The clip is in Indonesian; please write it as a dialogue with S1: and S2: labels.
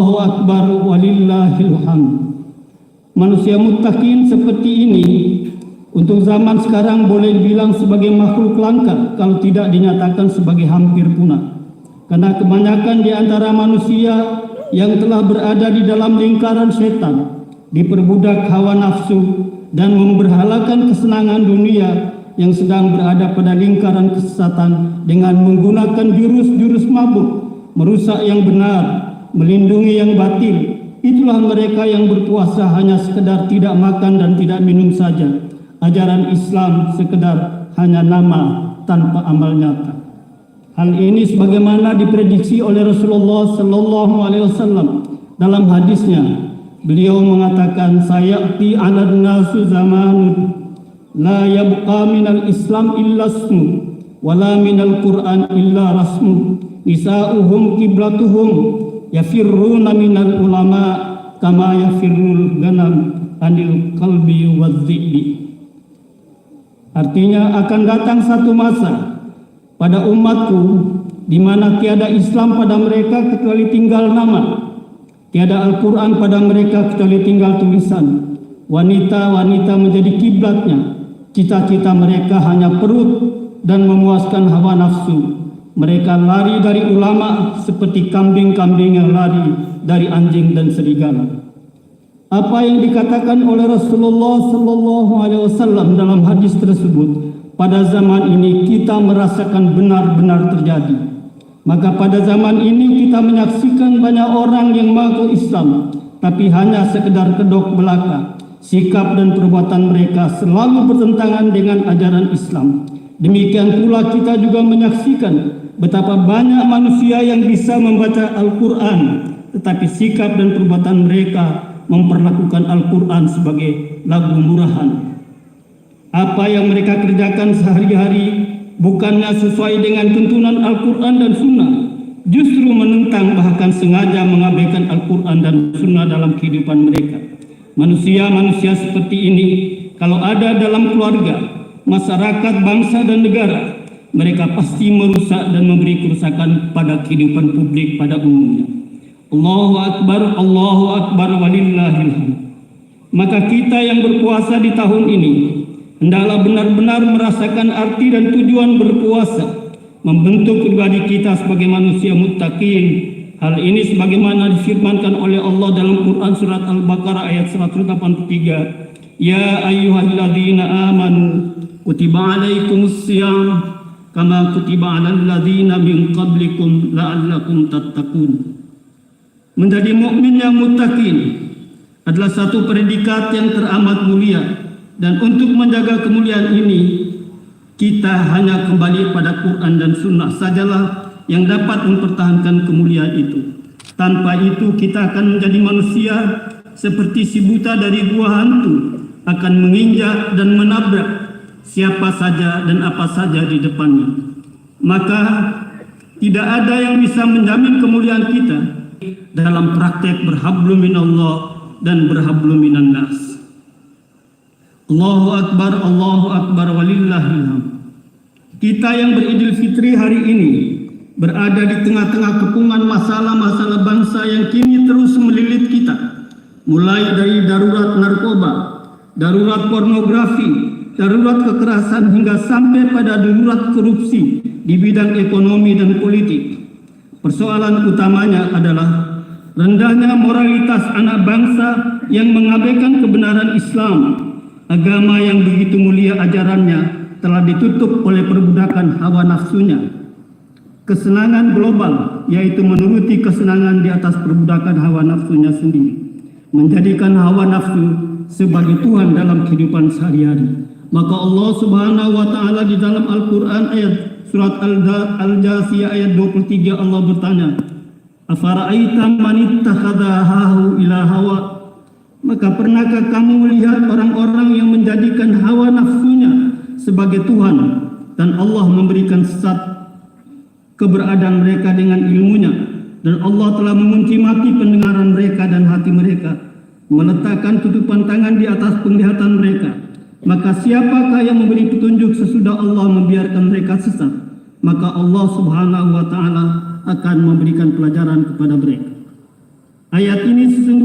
S1: Allahu Akbar walillahil hamd. Manusia muttaqin seperti ini untuk zaman sekarang boleh dibilang sebagai makhluk langka kalau tidak dinyatakan sebagai hampir punah. Karena kebanyakan di antara manusia yang telah berada di dalam lingkaran setan, diperbudak hawa nafsu dan memberhalakan kesenangan dunia yang sedang berada pada lingkaran kesesatan dengan menggunakan jurus-jurus mabuk, merusak yang benar, melindungi yang batil. Itulah mereka yang berpuasa hanya sekedar tidak makan dan tidak minum saja. Ajaran Islam sekedar hanya nama tanpa amal nyata. Hal ini sebagaimana diprediksi oleh Rasulullah sallallahu alaihi wasallam dalam hadisnya. Beliau mengatakan, sayati 'alan nasu zamanun la yabqa minal Islam illa ismu wala minal Qur'an illa rasmu nisa'uhum qiblatuhum yafirruna minal ulama kama yafirrul ganam anil qalbi wadzibi. Artinya akan datang satu masa pada umatku di mana tiada Islam pada mereka kecuali tinggal nama, tiada Al-Quran pada mereka kecuali tinggal tulisan. Wanita-wanita menjadi kiblatnya, cita-cita mereka hanya perut dan memuaskan hawa nafsu. Mereka lari dari ulama seperti kambing-kambing yang lari dari anjing dan serigala. Apa yang dikatakan oleh Rasulullah sallallahu alaihi wasallam dalam hadis tersebut pada zaman ini kita merasakan benar-benar terjadi. Maka pada zaman ini kita menyaksikan banyak orang yang mengaku Islam tapi hanya sekedar kedok belaka. Sikap dan perbuatan mereka selalu bertentangan dengan ajaran Islam. Demikian pula kita juga menyaksikan betapa banyak manusia yang bisa membaca Al-Quran, tetapi sikap dan perbuatan mereka memperlakukan Al-Quran sebagai lagu murahan. Apa yang mereka kerjakan sehari-hari bukannya sesuai dengan tuntunan Al-Quran dan Sunnah, justru menentang bahkan sengaja mengabaikan Al-Quran dan Sunnah dalam kehidupan mereka. Manusia-manusia seperti ini kalau ada dalam keluarga, masyarakat, bangsa dan negara, mereka pasti merusak dan memberi kerusakan pada kehidupan publik pada umumnya. Allahu Akbar walillahil hamd. Maka kita yang berpuasa di tahun ini hendaklah benar-benar merasakan arti dan tujuan berpuasa, membentuk pribadi kita sebagai manusia muttaqin. Hal ini sebagaimana difirmankan oleh Allah dalam Quran surat Al-Baqarah ayat 183. Ya ayyuhalladzina amanu kutiba alaikumus syiyam kama kutiba alal ladzina min qablikum la'allakum tattaqun. Menjadi mukmin yang muttaqin adalah satu predikat yang teramat mulia, dan untuk menjaga kemuliaan ini kita hanya kembali pada Quran dan Sunnah sajalah yang dapat mempertahankan kemuliaan itu. Tanpa itu kita akan menjadi manusia seperti si buta dari gua hantu, akan menginjak dan menabrak siapa saja dan apa saja di depannya. Maka tidak ada yang bisa menjamin kemuliaan kita dalam praktek berhablum minallah dan berhablum minan nas. Allahu Akbar walillahil hamd. Kita yang beridul fitri hari ini berada di tengah-tengah kepungan masalah-masalah bangsa yang kini terus melilit kita, mulai dari darurat narkoba, darurat pornografi, darurat kekerasan hingga sampai pada darurat korupsi di bidang ekonomi dan politik. Persoalan utamanya adalah rendahnya moralitas anak bangsa yang mengabaikan kebenaran Islam. Agama yang begitu mulia ajarannya telah ditutup oleh perbudakan hawa nafsunya. Kesenangan global, yaitu menuruti kesenangan di atas perbudakan hawa nafsunya sendiri, menjadikan hawa nafsu sebagai Tuhan dalam kehidupan sehari-hari. Maka Allah Subhanahu wa taala di dalam Al-Qur'an ayat surat Al-Jasiyah ayat 23 Allah bertanya, "Afara'aita man ittakhadha hahu ilahawa?" Maka pernahkah kamu melihat orang-orang yang menjadikan hawa nafsunya sebagai Tuhan, dan Allah memberikan sesat keberadaan mereka dengan ilmunya, dan Allah telah mengunci mati pendengaran mereka dan hati mereka, meletakkan tutupan tangan di atas penglihatan mereka. Maka siapakah yang memberi petunjuk sesudah Allah membiarkan mereka sesat? Maka Allah Subhanahu wa taala akan memberikan pelajaran kepada mereka. Ayat ini sesungguhnya